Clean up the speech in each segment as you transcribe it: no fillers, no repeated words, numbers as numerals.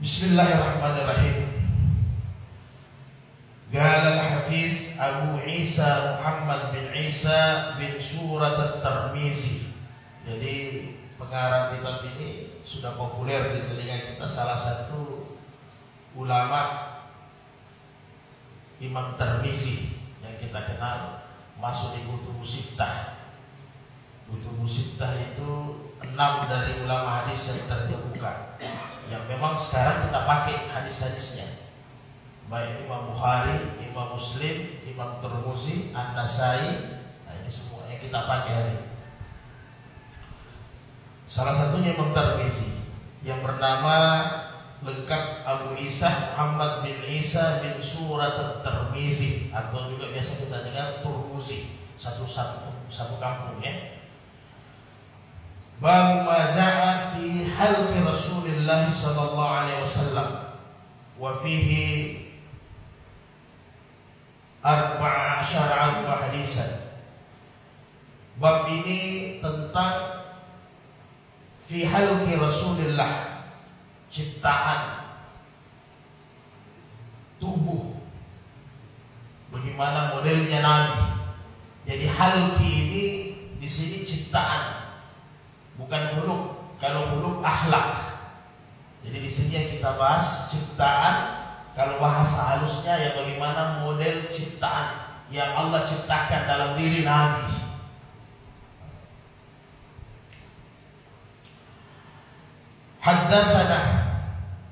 Bismillahirrahmanirrahim. Qala al-Hafiz Abu Isa Muhammad bin Isa bin Surat At-Tirmizi. Jadi pengarang kitab ini sudah populer di telinga kita, salah satu ulama Imam Tirmizi yang kita kenal masuk di Kutubus Sittah. Kutubus Sittah itu 6 dari ulama hadis yang terkemuka, yang memang sekarang kita pakai hadis-hadisnya, baik Imam Bukhari, Imam Muslim, Imam Tirmizi, An-Nasai. Nah, ini semua yang kita pakai hari ini. Salah satunya Imam Tirmizi yang bernama lengkap Abu Isa Muhammad bin Isa bin Surat At-Tirmizi, atau juga biasa kita dengar Turmuzi, satu kampung ya. Bab ma ja'a fi halqi Rasulillah sallallahu alaihi wasallam wa fihi 14 hadisan. Bab ini tentang fi halqi Rasulillah, ciptaan tubuh, bagaimana modelnya Nabi. Jadi halqi ini di sini ciptaan, bukan huluk. Kalau huluk akhlak. Jadi di sini yang kita bahas ciptaan. Kalau bahasa halusnya ya bagaimana model ciptaan yang Allah ciptakan dalam diri Nabi. Haddatsana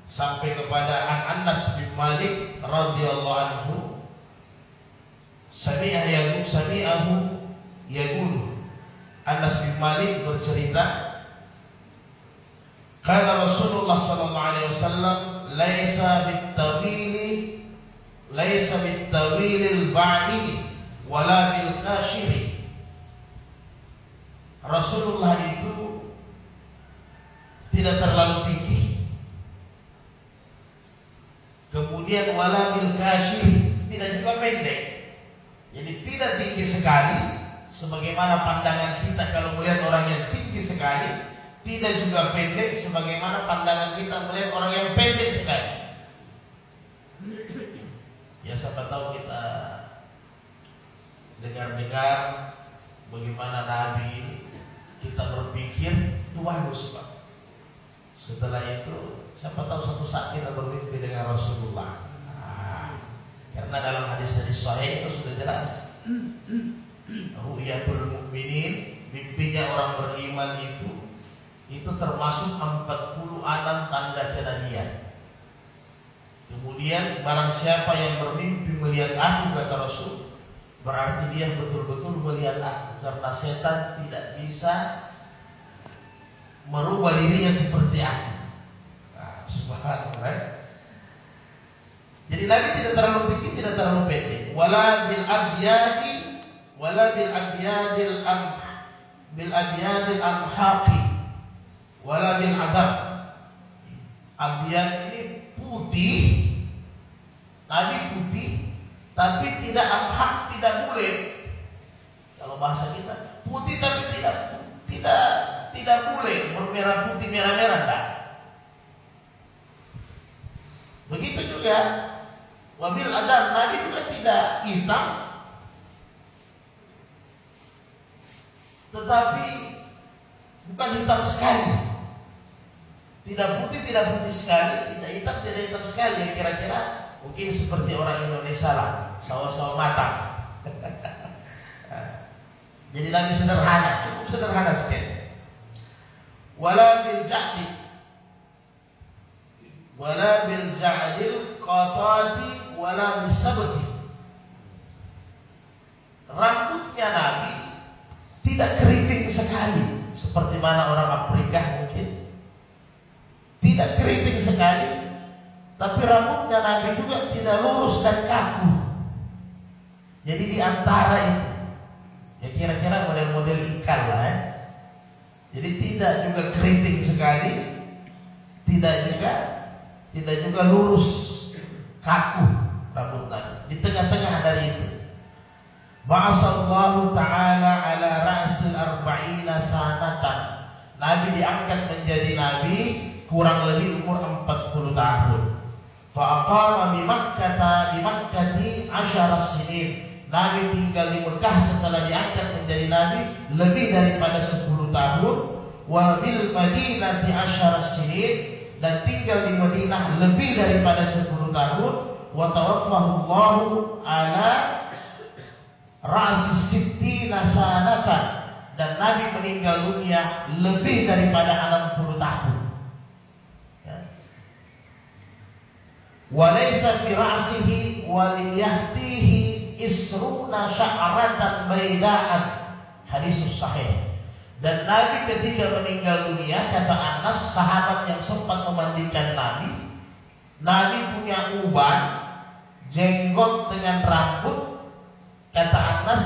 sampai kepada Anas bin Malik radhiyallahu anhu, sami'ahu yaqulu. Anas bin Malik bercerita, kata Rasulullah sallallahu alaihi wasallam, laisa bit-tawilil ba'idi wala bil kashiri. Rasulullah itu tidak terlalu tinggi, kemudian wala bil kashiri, tidak juga pendek. Jadi tidak tinggi sekali sebagaimana pandangan kita kalau melihat orang yang tinggi sekali, tidak juga pendek sebagaimana pandangan kita melihat orang yang pendek sekali. Ya siapa tahu kita dengar-dengar bagaimana Nabi ini, kita berpikir itu bagus Pak. Setelah itu siapa tahu suatu saat kita bermimpi dengan Rasulullah. Karena dalam hadis-hadis sahih itu sudah jelas, ru'yatul mu'minin, mimpinya orang beriman itu termasuk 46 tanda kenabian. Kemudian barang siapa yang bermimpi melihat aku, kata Rasul, berarti dia betul-betul melihat aku, karena setan tidak bisa merubah dirinya seperti aku. Nah, subhanallah. Jadi Nabi tidak terlalu tinggi, tidak terlalu pendek. Wala bil abyadil amhaqi wala bil adab. Abyad ini putih, Nabi putih, tapi tidak amhaq, tidak bule. Kalau bahasa kita putih tapi tidak bule, bermerah putih merah-merah enggak. Begitu juga wabil adab, Nabi juga tidak hitam, tetapi bukan hitam sekali, tidak putih sekali, tidak hitam sekali. Yang kira-kira mungkin seperti orang Indonesia lah, sawo-sawo matang. Jadi Nabi sederhana, cukup sederhana sekali. Wala bil ja'dil qatati wala bisabti. Rambutnya Nabi tidak keriting sekali seperti mana orang Afrika mungkin, tidak keriting sekali, tapi rambutnya Nabi juga tidak lurus dan kaku. Jadi di antara itu, ya kira-kira model-model ikan lah ya. Jadi tidak juga keriting sekali, tidak juga lurus kaku rambut Nabi. Di tengah-tengah dari itu. Ba'asallahu ta'ala ala ra'sil arba'ina sanatan. Nabi diangkat menjadi Nabi kurang lebih umur 40 tahun. aqama bi Makkati 10 sinin. Nabi tinggal di Mekah setelah diangkat menjadi nabi lebih daripada 10 tahun. Wa bil Madinati 10 sinin, dan tinggal di Madinah lebih daripada 10 tahun. Wa tawaffahu Allahu ala ra'si sittina sanatan, dan Nabi meninggal dunia lebih daripada 60 tahun. Wa laysa fi ra'sihi wa liyahtihi isruna sya'ratan bayda'an. Hadis sahih. Dan Nabi ketika meninggal dunia, kata Anas, sahabat yang sempat memandikan Nabi punya uban, jenggot dengan rambut, kata Anas,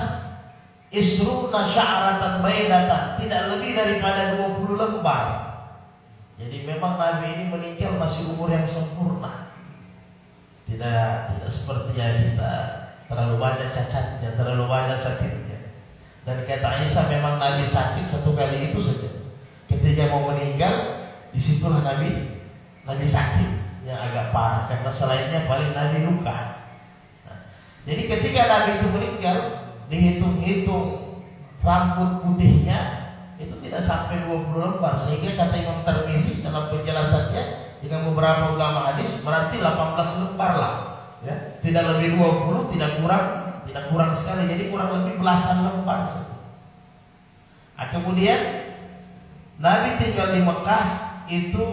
isruna sya'ratan baydatan, tidak lebih daripada 20 lembar. Jadi memang Nabi ini meninggal masih umur yang sempurna. Tidak seperti yang kita terlalu banyak cacatnya, terlalu banyak sakitnya. Dan kata Aisyah, memang Nabi sakit 1 kali itu saja. Ketika mau meninggal, disitulah Nabi sakit yang agak parah, karena selainnya paling Nabi luka. Jadi ketika Nabi itu meninggal, dihitung-hitung rambut putihnya itu tidak sampai 20 lembar, sehingga kata Imam Tirmizi dalam penjelasannya dengan beberapa ulama hadis, berarti 18 lembar lah, ya. Tidak lebih 20, tidak kurang sekali, jadi kurang lebih belasan lembar. Kemudian Nabi tinggal di Mekah itu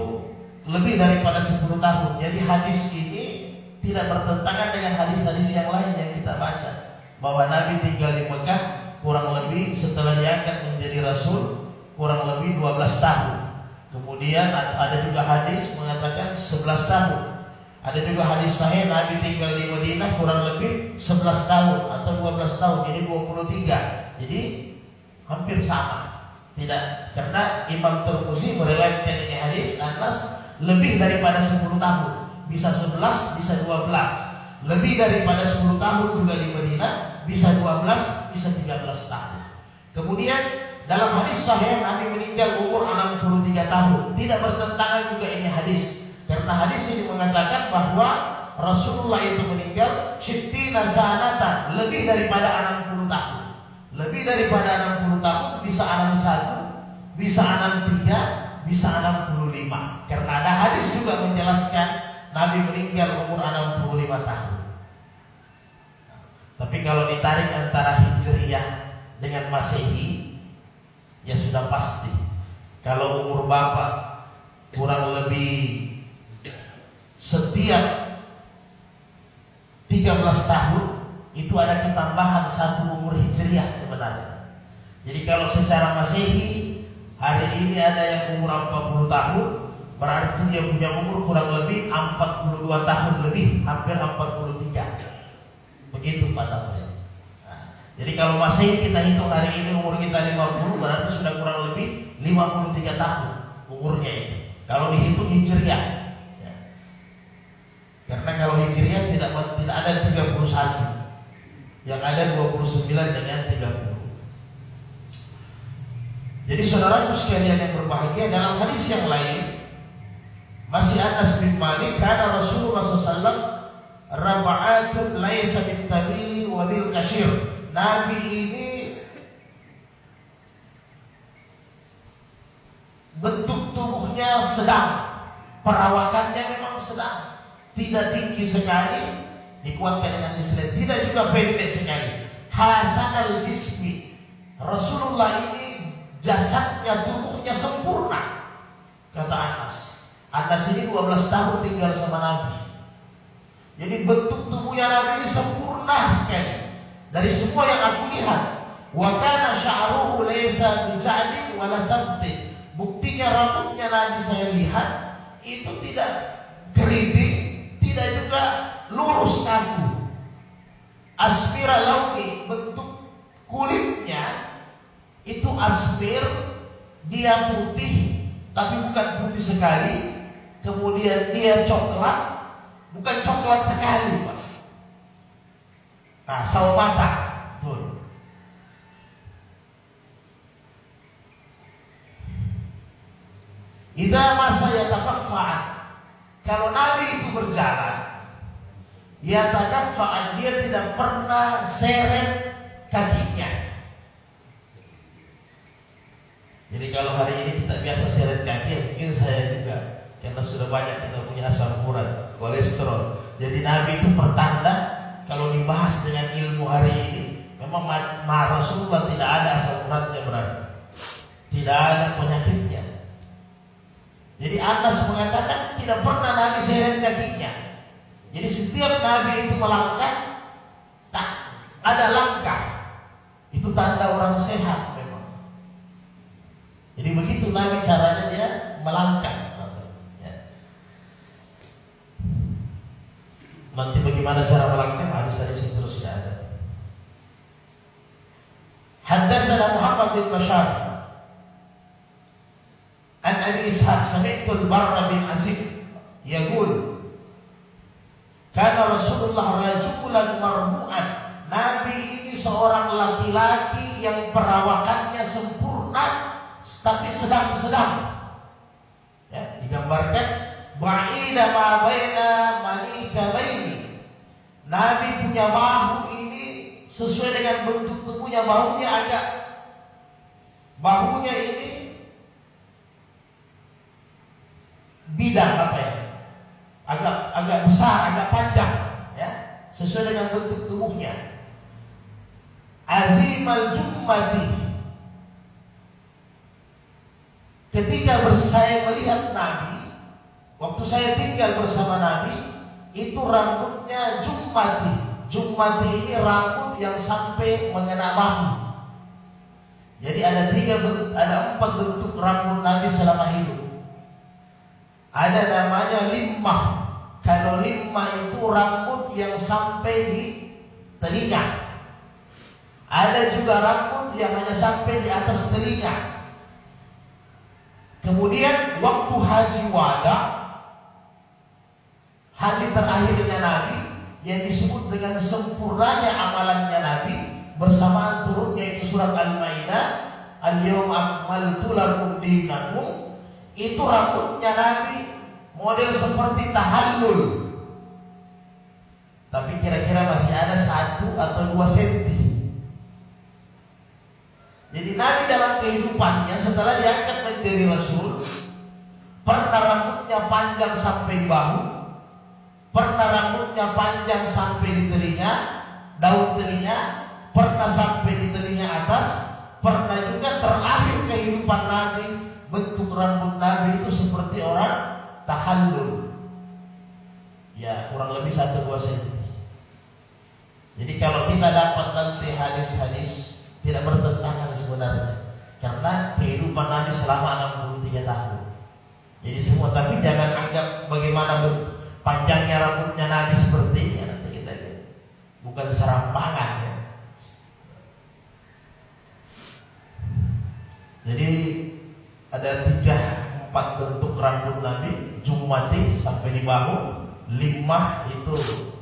lebih daripada 10 tahun. Jadi hadis ini tidak bertentangan dengan hadis-hadis yang lain yang kita baca, bahwa Nabi tinggal di Mekah kurang lebih setelah diangkat menjadi Rasul kurang lebih 12 tahun. Kemudian ada juga hadis mengatakan 11 tahun. Ada juga hadis sahih Nabi tinggal di Madinah kurang lebih 11 tahun atau 12 tahun, jadi 23. Jadi hampir sama. Tidak, karena Imam Tirmizi meriwayatkan ini hadis Anas lebih daripada 10 tahun. Bisa 11, bisa 12. Lebih daripada 10 tahun juga di Madinah, bisa 12, bisa 13 tahun. Kemudian dalam hadis sahih Nabi meninggal umur 63 tahun. Tidak bertentangan juga ini hadis, karena hadis ini mengatakan bahwa Rasulullah itu meninggal sittina sanatan, lebih daripada 60 tahun. Lebih daripada 60 tahun, bisa 61, bisa 63, bisa 65. Karena ada hadis juga menjelaskan Nabi meninggal umur 65 tahun. Tapi kalau ditarik antara Hijriyah dengan Masehi, ya sudah pasti. Kalau umur Bapak kurang lebih setiap 13 tahun itu ada ketambahan 1 umur Hijriyah sebenarnya. Jadi kalau secara Masehi hari ini ada yang umur 40 tahun, berarti dia punya umur kurang lebih 42 tahun lebih, hampir 43. Begitu Pak Tafsir. Jadi kalau Masehi kita hitung hari ini umur kita 50, berarti sudah kurang lebih 53 tahun umurnya ini. Kalau dihitung Hijriyah, ya. Karena kalau Hijriyah tidak ada 31, yang ada 29 dengan 30. Jadi saudaraku sekalian yang berbahagia, dalam hadis yang lain masih Anas bin Malik, karena Rasulullah SAW raba'atun laisa bitabili wa bil kasyir. Nabi ini bentuk tubuhnya sedang, perawakannya memang sedang, tidak tinggi sekali, dikuatkan dengan istilah, tidak juga pendek sekali. Hasanal jismi, Rasulullah ini jasadnya, tubuhnya sempurna, kata Anas. Anas ini 12 tahun tinggal sama Nabi. Jadi bentuk tubuhnya Nabi ini sempurna sekali. Dari semua yang aku lihat, wa kana sya'ruhu laysa bija'din wala sabtin. Buktinya rambutnya Nabi saya lihat itu tidak keriting, tidak juga lurus kaku. Asmira launi, bentuk kulitnya itu asmir, dia putih tapi bukan putih sekali. Kemudian dia coklat, bukan coklat sekali, Pak. Nah, sawo matang, betul. Idza masa yatakaffa, kalau Nabi itu berjalan, Yatakaffa'an, dia tidak pernah seret kakinya. Jadi kalau hari ini kita biasa seret kaki, mungkin saya juga, karena sudah banyak kita punya asam urat, kolesterol. Jadi Nabi itu pertanda kalau dibahas dengan ilmu hari ini, memang Rasulullah tidak ada asam uratnya berarti, tidak ada penyakitnya. Jadi Anas mengatakan tidak pernah Nabi seret kakinya. Jadi setiap Nabi itu melangkah, tak ada langkah, itu tanda orang sehat memang. Jadi begitu Nabi caranya dia melangkah. Nanti bagaimana cara melangkah, hadis-hadis seterusnya ada. Haddatsana Muhammad bin Bashar an Abi Ishaq sami'tu al-Barra bin Azib yaqul kana Rasulullah rajulan marmu'an. Nabi ini seorang laki-laki yang perawakannya sempurna tapi sedang-sedang. Ya, digambarkan ba'ida ma baina manikabaini. Nabi punya bahu ini sesuai dengan bentuk tubuhnya, bahunya ini bidang apa ya? Agak besar, agak panjang, ya, sesuai dengan bentuk tubuhnya. Azimal jummati. Ketika saya melihat Nabi, waktu saya tinggal bersama Nabi, itu rambutnya jummati. Jummati ini rambut yang sampai mengena bahu. Jadi ada 4 bentuk rambut Nabi selama hidup. Ada namanya limmah. Kalau limmah itu rambut yang sampai di telinga. Ada juga rambut yang hanya sampai di atas telinga. Kemudian waktu haji wada, haji terakhirnya Nabi, yang disebut dengan sempurnanya amalannya Nabi, bersamaan turunnya itu surat Al-Maidah, Al-Yawma akmaltu lakum dinakum. Itu rambutnya Nabi model seperti tahallul, tapi kira-kira masih ada 1 atau 2 senti. Jadi Nabi dalam kehidupannya setelah diangkat menjadi Rasul, pernah rambutnya panjang sampai di bahu, pernah rambutnya panjang sampai di telinga, daun telinga, pernah sampai di telinga atas, pernah juga terakhir kehidupan Nabi, bentuk rambut Nabi itu seperti orang tahallul. Ya, kurang lebih 1-2 senti. Jadi kalau kita dapat nanti hadis-hadis tidak bertentangan sebenarnya, karena kehidupan Nabi selama 63 tahun. Jadi semua, tapi jangan anggap bagaimana panjangnya rambutnya Nabi seperti ini. Nanti kita lihat, bukan serampangan ya. Jadi ada 3-4 bentuk rambut Nabi, jummati sampai di bahu, limmah itu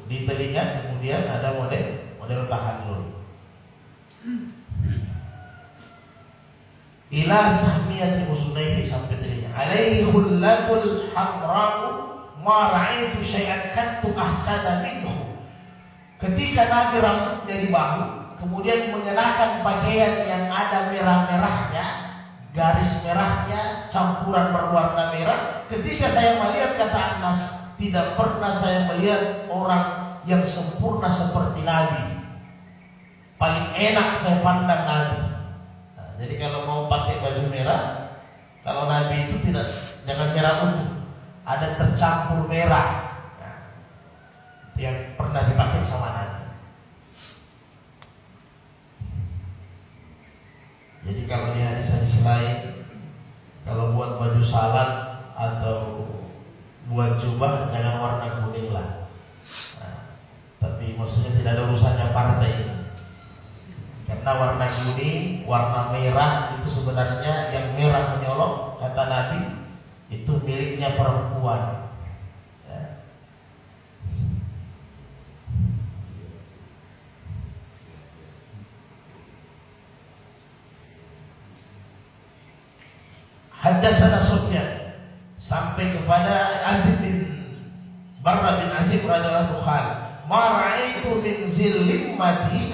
di telinga, kemudian ada model tahallul. Ila sahmiyati usnaihi sampai telinga. Alaihi hullatul hamra'u ma ra'aitu syai'an kantu ahsana minhu. Ketika Nabi rambutnya di bahu, kemudian mengenakan pakaian yang ada merah-merahnya, garis merahnya, campuran berwarna merah. Ketika saya melihat, kata Anas, tidak pernah saya melihat orang yang sempurna seperti Nabi. Paling enak saya pandang Nabi. Jadi kalau mau pakai baju merah, kalau Nabi itu jangan merah utuh, ada tercampur merah. Nah, itu yang pernah dipakai sama Nabi. Jadi kalau di hadis-hadis lain, kalau buat baju salat atau buat jubah jangan warna kuning lah. Nah, tapi maksudnya tidak ada urusannya partai ini. Karena warna kuning, warna merah itu sebenarnya yang merah menyolok, kata Nabi, itu miliknya perempuan. Ya. Haddatsana Sufyan sampai kepada Azib bin Barra bin Azib radhiyallahu anhu, maraitu min zillimmati.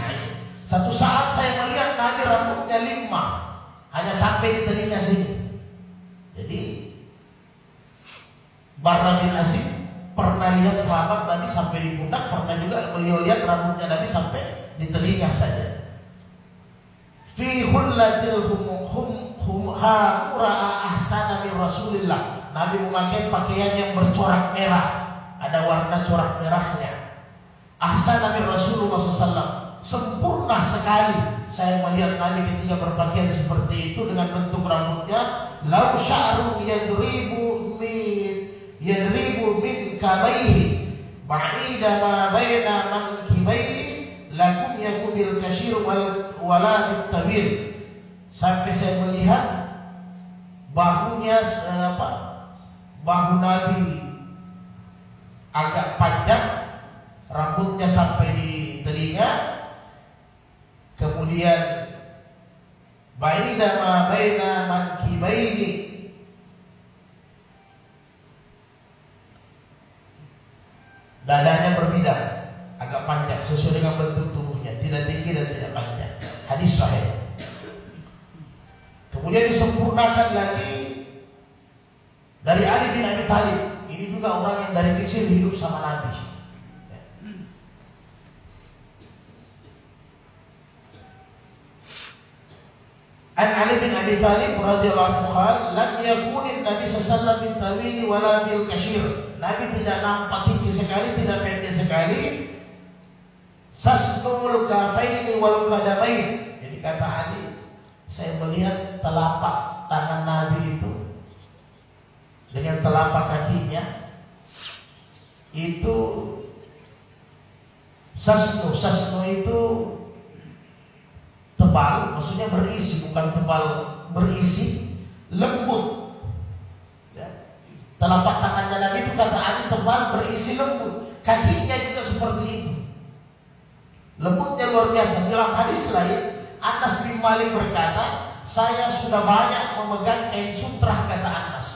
Satu saat saya melihat Nabi rambutnya limmah, hanya sampai di telinga sini. Jadi Barra bin Azib pernah lihat sahabat Nabi sampai di pundak, pernah juga beliau lihat rambutnya Nabi sampai di telinga saja. Fi hullatil humura'a ahsana min Rasulillah. Nabi memakai pakaian yang bercorak merah, ada warna corak merahnya. Ahsana min Rasulullah SAW, sempurna sekali. Saya melihat Nabi ketika berpakaian seperti itu dengan bentuk rambutnya. Lau sya'run yadribu min kabaihi ba'ida ma baina mankibaihi lakum yakubil kasyir waladit tawil. Sampai saya melihat bahunya bahu Nabi agak panjang, rambutnya sampai di telinga, kemudian baina ma baina mankibaini, dadanya berbidang, agak panjang sesuai dengan bentuk tubuhnya, tidak tinggi dan tidak panjang. Hadis sahih. Kemudian disempurnakan lagi dari Ali bin Abi Thalib. Ini juga orang yang dari kecil hidup sama Nabi. An Ali bin Abi Thalib radhiyallahu anhu qala lam yakunin Nabi sallallahu alaihi wasallam bil tawil wala bil kasyir. Nabi tidak nampak tinggi sekali, tidak pendek sekali. Sasnul kafaini wal qadamain. Jadi kata Ali, saya melihat telapak tangan Nabi itu dengan telapak kakinya itu sasnu itu tebal, maksudnya berisi, bukan tebal berisi, lembut. Ya. Telapak tangannya Nabi itu kata Ali tebal, berisi, lembut. Kakinya juga seperti itu, lembutnya luar biasa. Dalam hadis lain Anas bin Malik berkata, saya sudah banyak memegang kain sutrah, kata Anas.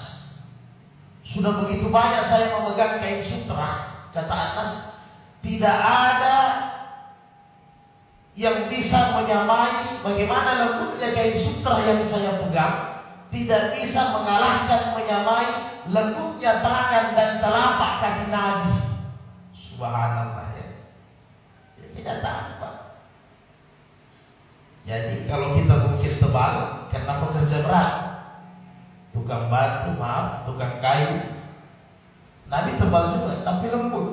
Sudah begitu banyak saya memegang kain sutrah, kata Anas, tidak ada yang bisa menyamai bagaimana lembutnya kain sutrah yang saya pegang. Tidak bisa mengalahkan, menyamai lembutnya tangan dan telapak kaki Nabi. Subhanallah ya. Tidak tampak. Jadi kalau kita mungkin tebal karena pekerja berat, tukang batu, tukang kayu. Nabi tebal juga, tapi lembut.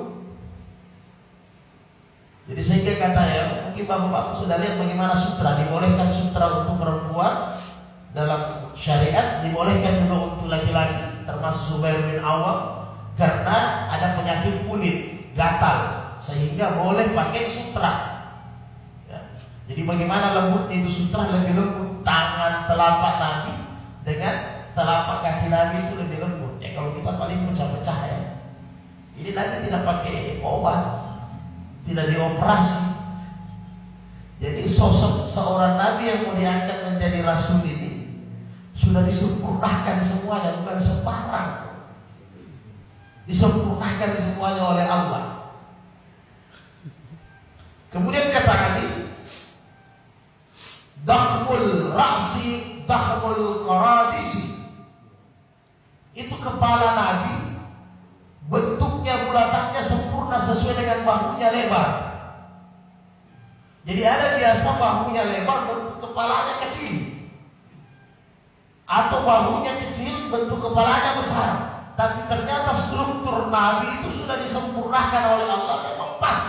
Jadi sehingga kata ya, mungkin bapak-bapak sudah lihat bagaimana sutra. Dibolehkan sutra untuk perempuan dalam syariat, dibolehkan juga untuk laki-laki, termasuk Zubair bin Awam, karena ada penyakit kulit gatal, sehingga boleh pakai sutra. Jadi bagaimana lembutnya itu sutra, lebih lembut. Tangan telapak Nabi dengan telapak kaki Nabi itu lebih lembut. Ya kalau kita paling pecah-pecah ya. Ini Nabi tidak pakai obat, tidak dioperasi. Jadi sosok seorang Nabi yang mau diangkat menjadi Rasul ini sudah disempurnakan semuanya, bukan separang. Disempurnakan semuanya oleh Allah. Kemudian kata Nabi, dakhmul ra'si dakhmul qaradisi. Itu kepala Nabi, bentuknya bulatannya sempurna sesuai dengan bahunya lebar. Jadi ada biasa bahunya lebar, bentuk kepalanya kecil, atau bahunya kecil, bentuk kepalanya besar. Tapi ternyata struktur Nabi itu sudah disempurnakan oleh Allah, memang pas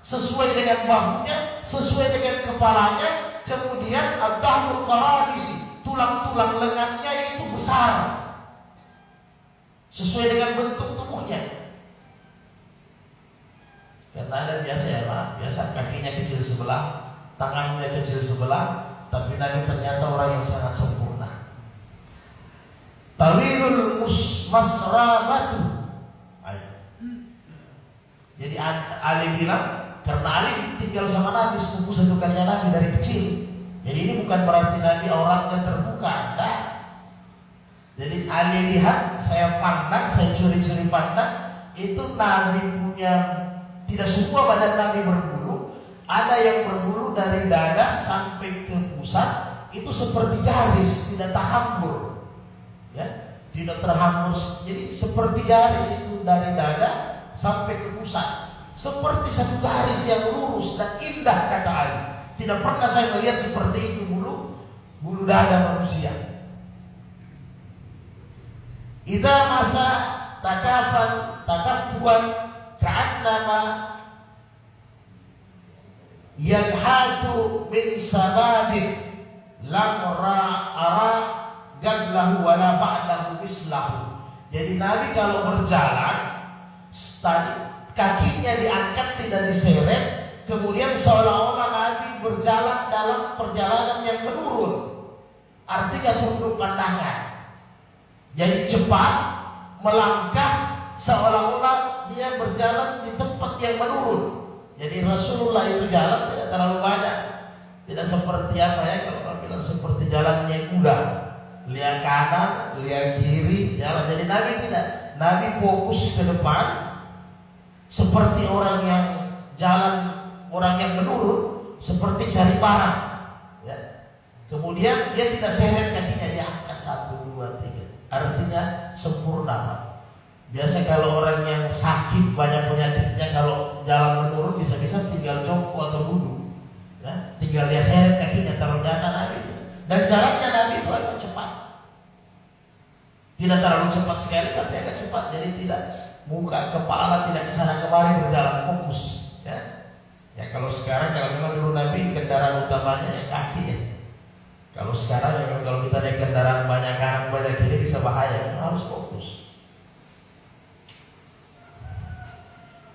sesuai dengan bahunya, sesuai dengan kepalanya. Kemudian ad-dahmul qaradisi, tulang-tulang lengannya itu besar sesuai dengan bentuk tubuhnya. Karena ada biasa ya Pak, biasa kakinya kecil sebelah, tangannya kecil sebelah, tapi Nabi ternyata orang yang sangat sempurna. Tawilul masrabatu. Jadi Ali bilang, karena Ali tinggal sama Nabi, sepupu sedukannya Nabi dari kecil. Jadi ini bukan berarti Nabi auratnya terbuka, enggak. Jadi Ali lihat, saya pandang, saya curi-curi pandang, itu Nabi punya Tidak semua badan Nabi berbulu. Ada yang berbulu dari dada sampai ke pusat, itu seperti garis, tidak terhambur, ya, tidak terhambur. Jadi seperti garis itu dari dada sampai ke pusat, seperti satu garis yang lurus dan indah, kata Ali. Tidak pernah saya melihat seperti itu bulu dada manusia. Idza masa takafuan ka'annama yanhatu min sabadin lam ara gablahu wala ba'dahu mislahu. Jadi Nabi kalau berjalan, kakinya diangkat tidak diseret, kemudian seolah-olah Nabi berjalan dalam perjalanan yang menurun. Artinya tunduk pandangan. Jadi cepat melangkah seolah-olah dia berjalan di tempat yang menurun. Jadi Rasulullah itu jalan tidak terlalu banyak, tidak seperti apa ya, kalau orang bilang seperti jalannya kuda, lihat kanan, lihat kiri, jalan. Jadi Nabi tidak, Nabi fokus ke depan, seperti orang yang jalan, orang yang menurun, seperti cari barang. Ya. Kemudian dia tidak seret kakinya, dia angkat 1, 2, 3. Artinya sempurna. Biasa kalau orang yang sakit banyak penyakitnya, kalau jalan menurun bisa-bisa tinggal jongkok atau duduk, ya, tinggal dia seret kakinya, taruh dana Nabi. Dan jalannya Nabi itu agak cepat, tidak terlalu cepat sekali tapi agak cepat. Jadi tidak muka kepala tidak kesana kemari, berjalan fokus. Ya, ya kalau sekarang kalau memang dulu Nabi kendaraan utamanya ya kaki ya. Kalau sekarang ya kalau kita naik kendaraan banyak kanan banyak kiri bisa bahaya, harus fokus.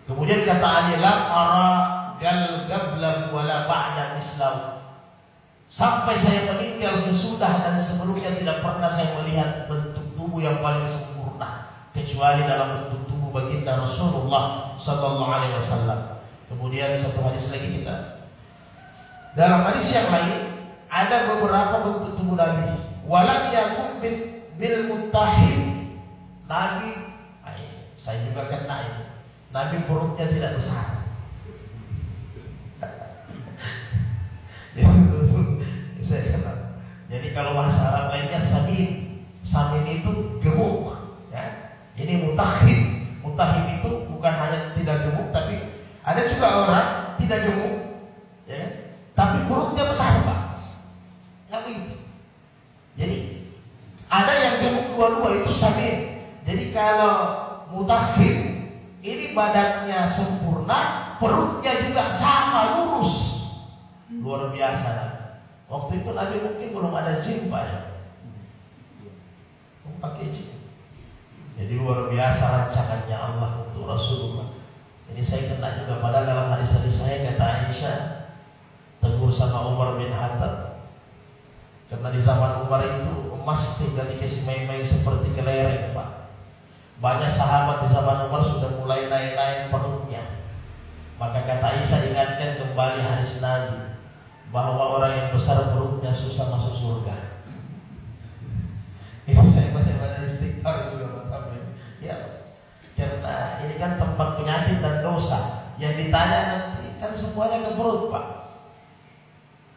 Kemudian kata Ali, lam ara gablan wala ba'da Islam. Sampai saya meninggal sesudah dan sebelumnya tidak pernah saya melihat bentuk tubuh yang paling sempurna kecuali dalam bentuk tubuh baginda Rasulullah sallallahu alaihi wasallam. Kemudian satu hadis lagi kita. Dalam hadis yang lain ada beberapa bentuk tubuh Nabi. Walam yakum bil muttahid. Nabi, saya juga kena ini. Nabi perutnya tidak besar. Jadi kalau bahasa Arab lainnya samin. Samin itu gemuk, ya. Ini mutahid. Mutahid itu bukan hanya tidak gemuk, tapi ada juga orang tidak gemuk, ya, tapi perutnya besar, Pak. Nggak begitu. Jadi ada yang gemuk dua-dua, itu samin. Jadi kalau mutahid ini badannya sempurna, perutnya juga sama, lurus, luar biasa. Waktu itu Nabi mungkin belum ada jin, Pak, ya, pakai jin. Jadi luar biasa rancangannya Allah untuk Rasulullah. Ini saya kena juga, padahal dalam hadis-hadis saya kata Aisyah tegur sama Umar bin Khattab, karena di zaman Umar itu emas tinggal dikasih main-main seperti kelereng, Pak. Banyak sahabat di zaman Umar sudah mulai naik-naik perutnya. Maka kata Aisyah, ingatkan kembali hadis Nabi bahwa orang yang besar perutnya susah masuk surga. Ini saya banyak-banyak istighfar juga Pak. Ya, karena ini kan tempat penyakit dan dosa. Yang ditanya nanti kan semuanya ke perut, Pak.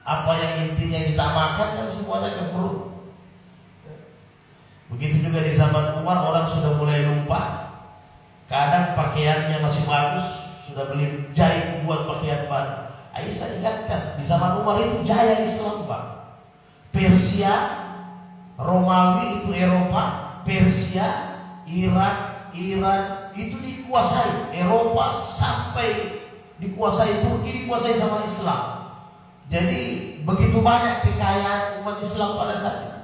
Apa yang intinya kita makan kan semuanya ke perut. Begitu juga di zaman Umar, orang sudah mulai lupa. Kadang pakaiannya masih bagus, sudah beli jahit buat pakaian baru. Aisyah ingatkan, di zaman Umar itu jaya Islam, Pak. Persia, Romawi itu Eropa, Persia, Irak, Iran itu dikuasai. Eropa sampai dikuasai Turki, dikuasai sama Islam. Jadi begitu banyak kekayaan umat Islam pada saat itu.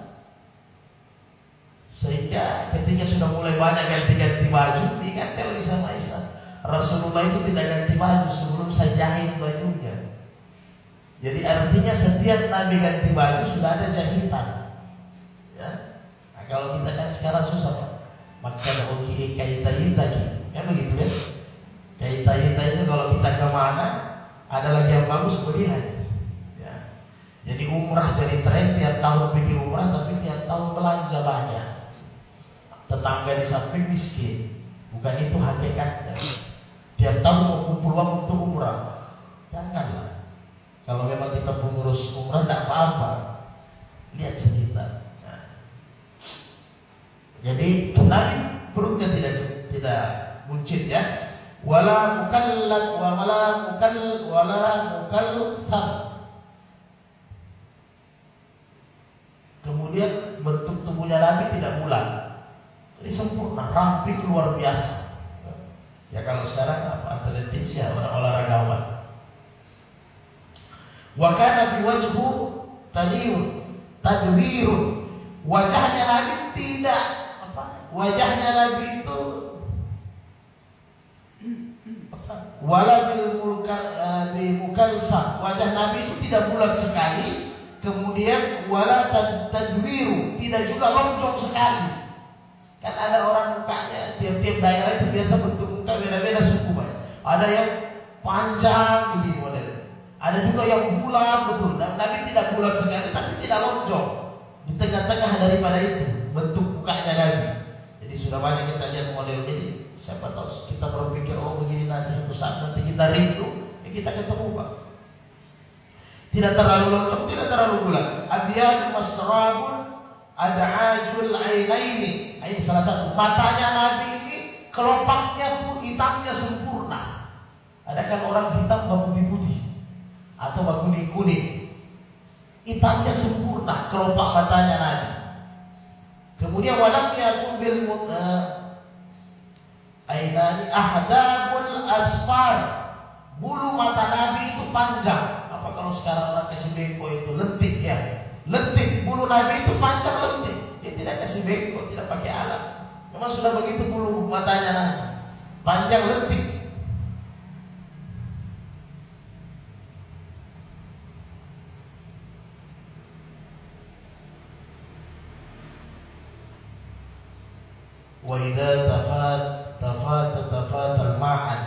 Sehingga ketika sudah mulai banyak ganti-ganti baju, diingatkan lagi sama Aisyah, Rasulullah itu tidak ganti baju sebelum saya jahit bajunya. Jadi artinya setiap Nabi ganti baju sudah ada jahitan, ya. Nah, kalau kita kan sekarang susah, Pak. Maka oke kaita-ita kan begitu ya. Kaita-ita itu kalau kita kemana ada lagi yang bagus belilah. Ya. Jadi umrah jadi tren, tiap tahun pergi umrah tapi tiap tahun belanja banyak. Tetangga di samping miskin, bukan itu hakikatnya. Tiap tahun mau kumpul uang ngurus umrah tidak apa-apa. Lihat sekitar. Nah. Jadi Nabi perutnya tidak buncit ya. Wala mukallal wala mukallal. Kemudian bentuk tubuhnya Nabi tidak bulat. Jadi sempurna, ramping luar biasa. Ya kalau sekarang apa atletis ya orang olahragawan. Wa kana fi wajhu tadwirun. Wajahnya Nabi tidak wajahnya Nabi itu wala bil mukalsa. Wajah Nabi itu tidak bulat sekali, kemudian wala tadwiru, tidak juga lonjong sekali. Kan ada orang mukanya tiap-tiap daerah itu biasa bentuk muka beda-beda suku banyak. Ada yang panjang begini modelnya. Ada juga yang bulat betul. Nabi tidak bulat sekali tapi tidak lonjong. Di tengah-tengah daripada itu bentuk mukanya Nabi. Jadi sudah banyak kita lihat model ini. Siapa tahu kita berpikir oh begini nanti suatu saat nanti kita rindu, ya kita ketemu Pak. Tidak terlalu lonjong, tidak terlalu bulat. Abyad masrabun ad'ajul ainaini. Ini salah satu matanya Nabi ini kelopaknya pun hitamnya sempurna. Ada kan orang hitam berputih-putih atau berkuning-kuning. Hitamnya sempurna kelopak matanya Nabi. Kemudian walam yakun bil ainani ahdabul asfar. Bulu mata Nabi itu panjang. Apa kalau sekarang orang kasih beko itu lentik ya? Lentik, bulu Nabi itu panjang lentik. Dia tidak kasih beko, tidak pakai alat. Memang sudah begitu bulu matanya Nabi, panjang lentik. Wa idza tafatal ma'an.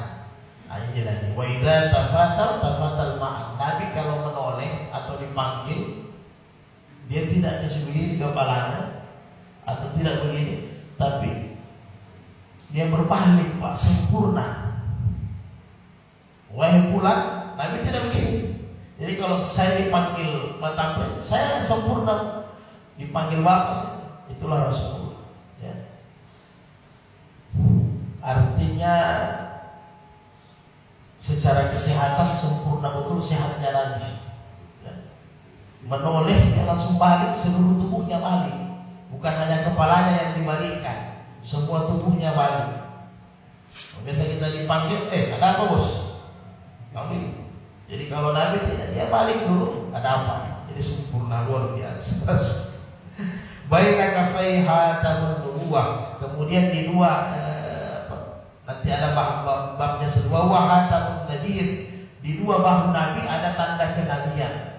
Ini lagi. Wa idza tafatal ma'an. Nabi kalau menoleh atau dipanggil, dia tidak kasih begini kepalanya atau tidak begini, tapi dia berbalik Pak, sempurna. Wahai pulang, Nabi tidak begini. Jadi kalau saya dipanggil matampil, saya sempurna. Dipanggil Bapak, itulah Rasulullah. Ya. Artinya secara kesehatan sempurna betul sehatnya Nabi. Menoleh dia langsung balik, seluruh tubuhnya balik. Bukan hanya kepalanya yang dibalikkan, semua tubuhnya balik. Biasa kita dipanggil, ada apa bos? Panggil. Jadi kalau Nabi tidak, dia balik dulu, ada apa? Jadi sempurna luar biasa. Baina kafaiha tanubuwah. Kemudian di dua nanti ada babnya sedua wahatamun nadir. Di dua bahu Nabi ada tanda kenabian.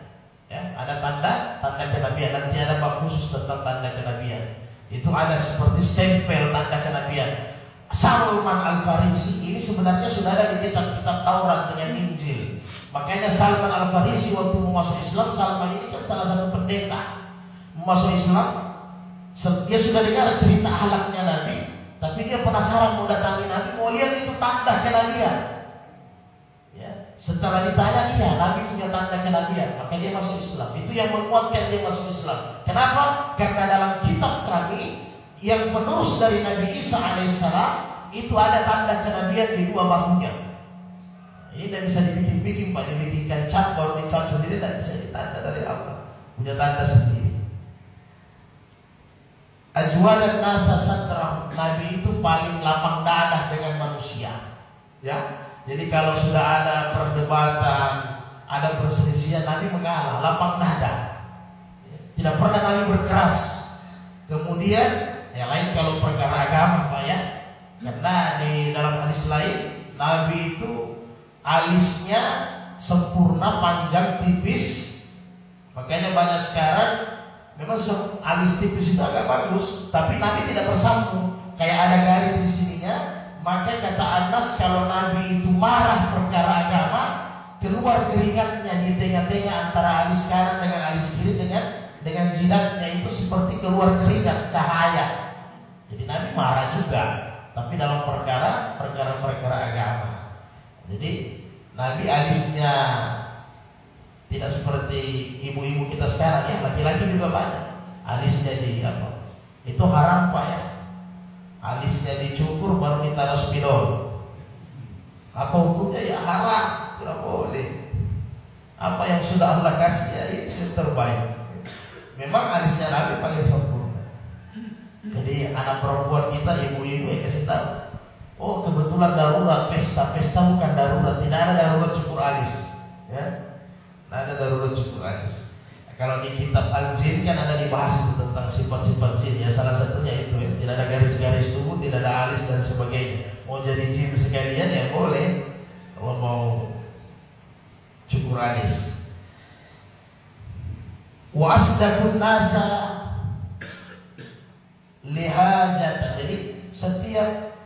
Ya, ada tanda kenabian. Nanti ada bab khusus tentang tanda kenabian. Itu ada seperti stempel tanda kenabian. Salman Al-Farisi ini sebenarnya sudah ada di kitab-kitab Taurat dengan Injil. Makanya Salman Al-Farisi waktu mau masuk Islam, Salman ini kan salah satu pendeta. Masuk Islam, dia sudah dengar cerita akhlaknya Nabi, tapi dia penasaran mau datangi Nabi, mau lihat itu tanda kenabian. Setelah ditanya, iya Nabi punya tanda kenabian, maka dia masuk Islam. Itu yang menguatkan dia masuk Islam. Kenapa? Karena dalam kitab kami yang penerus dari Nabi Isa alaihissalam itu ada tanda kenabian di dua bahunya. Ini tidak bisa dibikin-bikin Pak, dibikinkan cat baru dicat sendiri, tidak bisa ditanda dari Allah. Punya tanda sendiri. Ajwalan nasa satrah. Nabi itu paling lapang dada dengan manusia. Ya. Jadi kalau sudah ada perdebatan, ada perselisihan, Nabi mengalah, lapang dada. Tidak pernah Nabi berkeras. Kemudian yang lain kalau perkara agama Pak ya. Karena di dalam hadis lain Nabi itu alisnya sempurna, panjang, tipis. Makanya banyak sekarang memang alis tipis itu agak bagus, tapi Nabi tidak bersambung, kayak ada garis di sininya. Maka kata Anas, kalau Nabi itu marah perkara agama, keluar keringatnya di tengah-tengah antara alis kanan dengan alis kiri dengan jidatnya itu seperti keluar keringat cahaya. Jadi Nabi marah juga, tapi dalam perkara agama. Jadi Nabi alisnya Tidak seperti ibu-ibu kita sekarang ya, laki-laki juga banyak alisnya di apa? Itu haram Pak ya. Alisnya dicukur baru ditaruh spidol. Apa hukumnya? Ya haram, tidak boleh. Apa yang sudah Allah kasih ya itu yang terbaik. Memang alisnya Nabi paling sempurna. Jadi anak perempuan kita, ibu-ibu yang kasih tahu, oh kebetulan darurat pesta bukan darurat, tidak ada darurat cukur alis, ya, tidak ada darurat cukur alis. Nah, kalau di kitab Al-Jin kan ada dibahas itu tentang sifat-sifat jin, ya salah satunya itu ya, tidak ada garis-garis tubuh, tidak ada alis dan sebagainya. Mau jadi jin sekalian ya boleh, kalau mau cukur alis. Wa asdaqun nasa lihajatan. Jadi setiap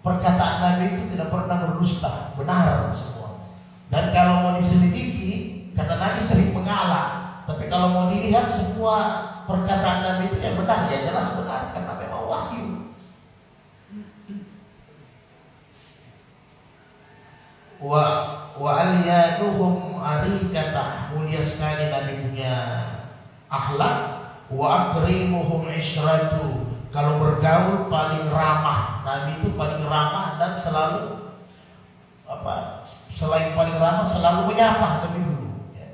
perkataan Nabi itu tidak pernah berdusta, benar semua. Dan kalau mau diselidiki, karena Nabi sering mengalah, tapi kalau mau dilihat semua perkataan Nabi itu yang benar, ya jelas benar karena memang wahyu. Wa aliyaduhum arikatah, mulia sekali Nabi punya akhlak. Wa akrimuhum isyratu, kalau bergaul paling ramah. Nabi itu paling ramah dan selalu selain paling ramah selalu menyapa lebih dulu ya.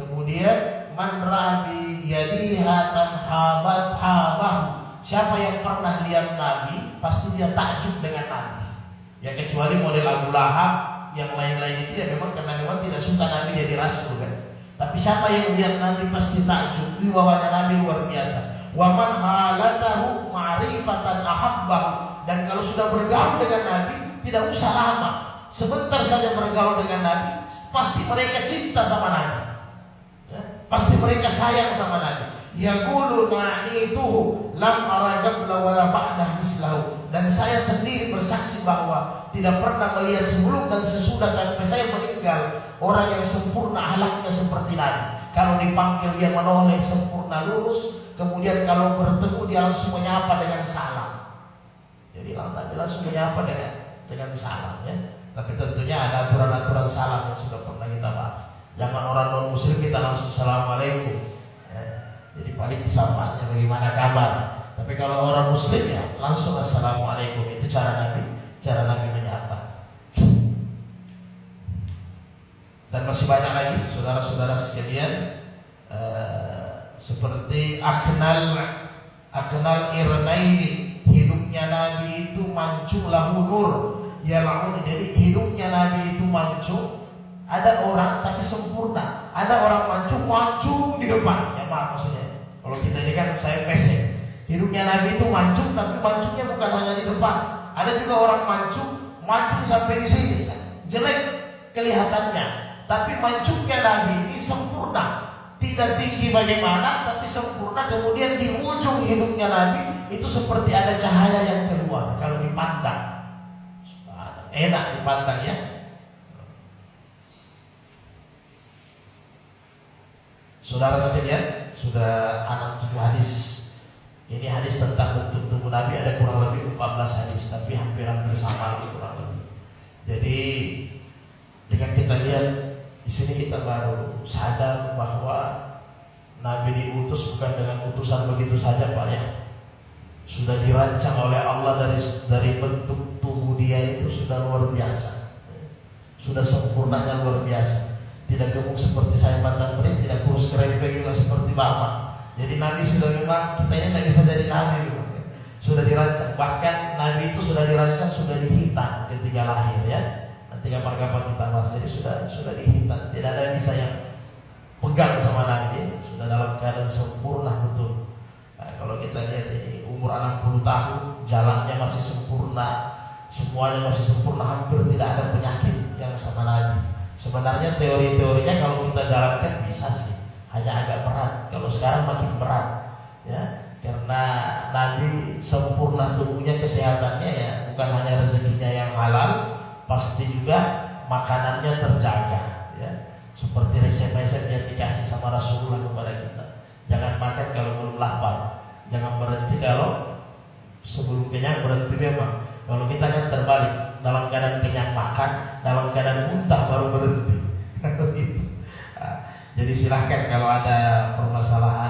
Kemudian man rabi yadihatan habat habah, siapa yang pernah lihat Nabi pasti dia takjub dengan Nabi ya, kecuali model Abu Lahab yang lain-lain itu ya memang karena memang tidak suka Nabi jadi rasul kan. Tapi siapa yang lihat Nabi pasti takjub, wibawanya Nabi luar biasa. Wa man halatahu ma'rifatan ahabbahu, dan kalau sudah bergaul dengan Nabi tidak usah lama, sebentar saja bergaul dengan Nabi pasti mereka cinta sama Nabi ya, pasti mereka sayang sama Nabi. Yaqulu na'ituhu lam ara qabla wala ba'da mislahu, dan saya sendiri bersaksi bahwa tidak pernah melihat sebelum dan sesudah sampai saya meninggal orang yang sempurna akhlaknya seperti Nabi. Kalau dipanggil dia menoleh sempurna lurus, kemudian kalau bertemu dia langsung menyapa dengan salam. Jadi Nabi langsung menyapa dengan salam ya. Tapi tentunya ada aturan-aturan salam yang sudah pernah kita bahas. Jangan orang non muslim kita langsung assalamualaikum ya. Jadi paling disapaannya bagaimana kabar. Tapi kalau orang muslim ya langsung assalamualaikum, itu cara Nabi menyapa. Dan masih banyak lagi saudara-saudara sekalian, seperti aknal irnaini, hidupnya Nabi itu mancung lahu nur ya laun. Jadi hidupnya Nabi itu mancung. Ada orang tapi sempurna, ada orang mancung di depan ya, maaf maksudnya kalau kita ini kan saya pesek. Hidupnya Nabi itu mancung, tapi mancungnya bukan hanya di depan. Ada juga orang mancung sampai di sini jelek kelihatannya. Tapi mancungnya Nabi ini sempurna, tidak tinggi bagaimana, tapi sempurna. Kemudian di ujung hidupnya Nabi itu seperti ada cahaya yang keluar. Kalau dipandang, enak dipandang ya. Saudara sekalian, sudah 67 hadis. Ini hadis tentang bentuk tubuh Nabi ada kurang lebih 14 hadis, tapi hampir sama lagi kurang lebih. Jadi dengan kita lihat di sini kita baru sadar bahwa Nabi diutus bukan dengan utusan begitu saja Pak ya. Sudah dirancang oleh Allah dari bentuk tubuh dia itu sudah luar biasa. Sudah sempurnanya luar biasa. Tidak gemuk seperti saya pandang berit, tidak kurus kerempeng juga seperti Bapak. Jadi Nabi sudah memang, kita ini tidak bisa jadi Nabi juga. Sudah dirancang, bahkan Nabi itu sudah dirancang, sudah dihitan ketika lahir ya. Nanti kapan-kapan kita bahas. Jadi sudah dihitan, tidak ada yang bisa yang pegang sama Nabi. Sudah dalam keadaan sempurna betul. Nah, kalau kita lihat ini umur 60 tahun, jalannya masih sempurna, semuanya masih sempurna, hampir tidak ada penyakit yang sama Nabi. Sebenarnya teori-teorinya kalau kita jalankan bisa sih, hanya agak berat. Kalau sekarang makin berat ya, karena Nabi sempurna tubuhnya, kesehatannya ya, bukan hanya rezekinya yang halal, pasti juga makanannya terjaga ya. Seperti resep-resep yang dikasih sama Rasulullah kepada kita. Jangan makan kalau belum lapar, jangan berhenti kalau sebelum kenyang berhenti memang. Kalau kita kan terbalik, dalam keadaan kenyang makan, dalam keadaan muntah baru berhenti. Jadi silahkan kalau ada permasalahan